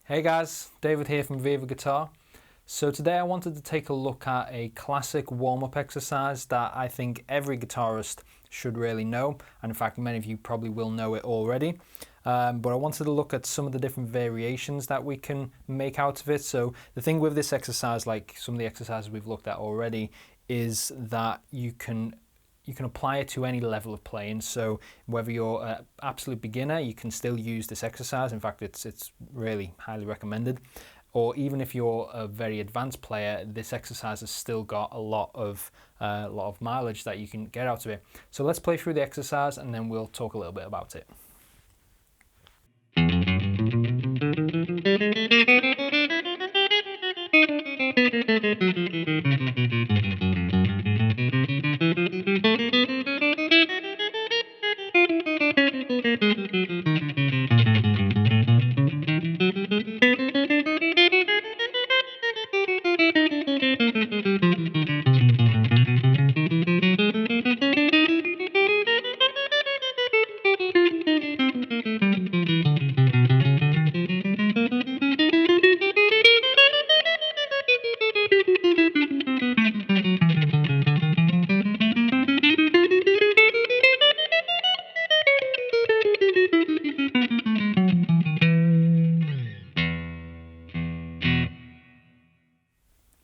Hey guys, David here from Veevar Guitar. So today I wanted to take a look at a classic warm-up exercise that I think every guitarist should really know, and in fact many of you probably will know it already. But I wanted to look at some of the different variations that we can make out of it. So the thing with this exercise, like some of the exercises we've looked at already, is that you can apply it to any level of playing. So whether you're an absolute beginner, you can still use this exercise. In fact, it's really highly recommended. Or even if you're a very advanced player, this exercise has still got a lot of mileage that you can get out of it. So let's play through the exercise and then we'll talk a little bit about it.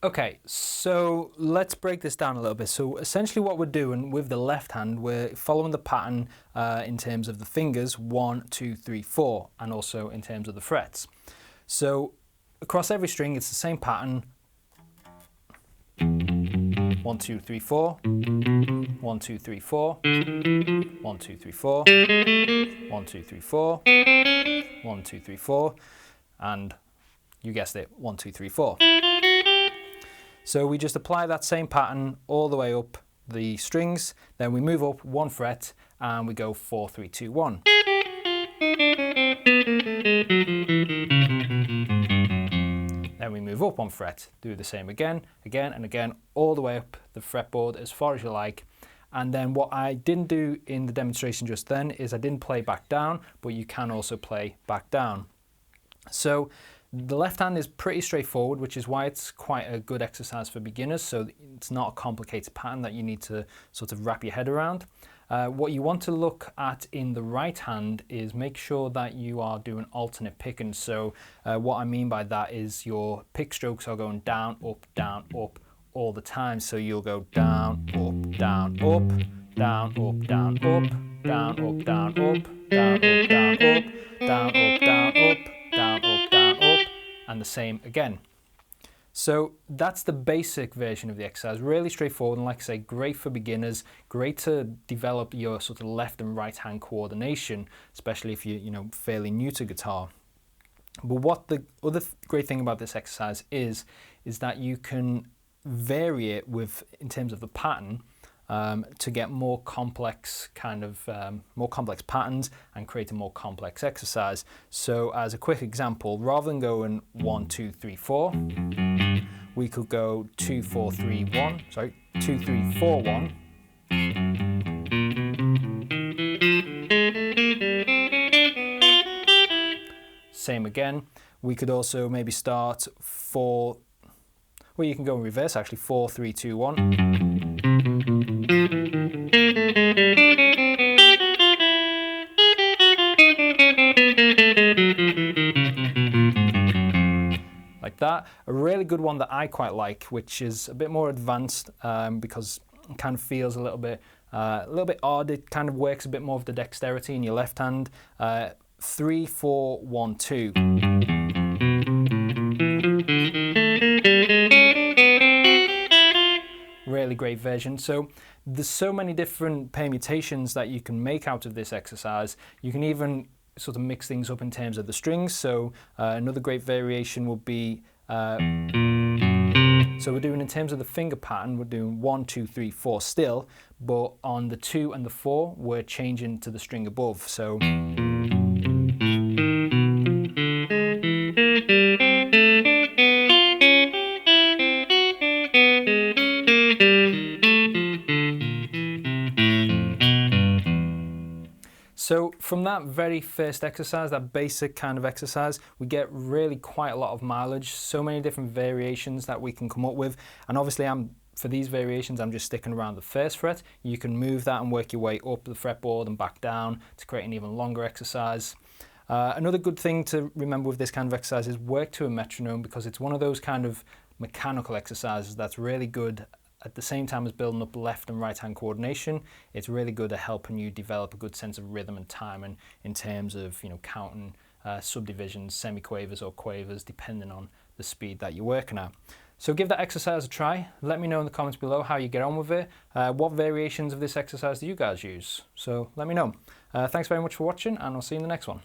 Okay, so let's break this down a little bit. So essentially what we're doing with the left hand, we're following the pattern in terms of the fingers, 1, 2, 3, 4, and also in terms of the frets. So across every string, it's the same pattern. 1, 2, 3, 4, 1, 2, 3, 4, 1, 2, 3, 4, 1, 2, 3, 4, 1, 2, 3, 4, and you guessed it, 1, 2, 3, 4. So we just apply that same pattern all the way up the strings, then we move up 1 fret and we go 4, 3, 2, 1. Then we move up 1 fret, do the same again, and again, all the way up the fretboard as far as you like. And then what I didn't do in the demonstration just then is I didn't play back down, but you can also play back down. So the left hand is pretty straightforward, which is why it's quite a good exercise for beginners. So it's not a complicated pattern that you need to sort of wrap your head around. What you want to look at in the right hand is make sure that you are doing alternate picking. So what I mean by that is your pick strokes are going down, up all the time. So you'll go down, up, down, up, down, up, down, up, down, up, down, up, down, up, down, up, down, up, down, up, down, up, down, up, and the same again. So that's the basic version of the exercise, really straightforward, and like I say, great for beginners, great to develop your sort of left and right hand coordination, especially if you're fairly new to guitar. But what the other great thing about this exercise is that you can vary it in terms of the pattern to get more complex patterns and create a more complex exercise. So as a quick example, rather than going 1, 2, 3, 4, we could go 2, 4, 3, 1. Sorry, 2, 3, 4, 1. Same again. We could also maybe start 4. Well, you can go in reverse actually. 4, 3, 2, 1. Like that. A really good one that I quite like, which is a bit more advanced because it kind of feels a little bit odd. It kind of works a bit more of the dexterity in your left hand. 3, 4, 1, 2. Really great version. So there's so many different permutations that you can make out of this exercise. You can even sort of mix things up in terms of the strings. So another great variation would be, so we're doing in terms of the finger pattern, we're doing 1, 2, 3, 4 still, but on the 2 and the 4, we're changing to the string above. So from that very first exercise, that basic kind of exercise, we get really quite a lot of mileage, so many different variations that we can come up with. And obviously for these variations, I'm just sticking around the first fret. You can move that and work your way up the fretboard and back down to create an even longer exercise. Another good thing to remember with this kind of exercise is work to a metronome, because it's one of those kind of mechanical exercises that's really good at the same time as building up left and right hand coordination. It's really good at helping you develop a good sense of rhythm and timing in terms of, counting subdivisions, semiquavers or quavers, depending on the speed that you're working at. So give that exercise a try. Let me know in the comments below how you get on with it. What variations of this exercise do you guys use? So let me know. Thanks very much for watching, and I'll see you in the next one.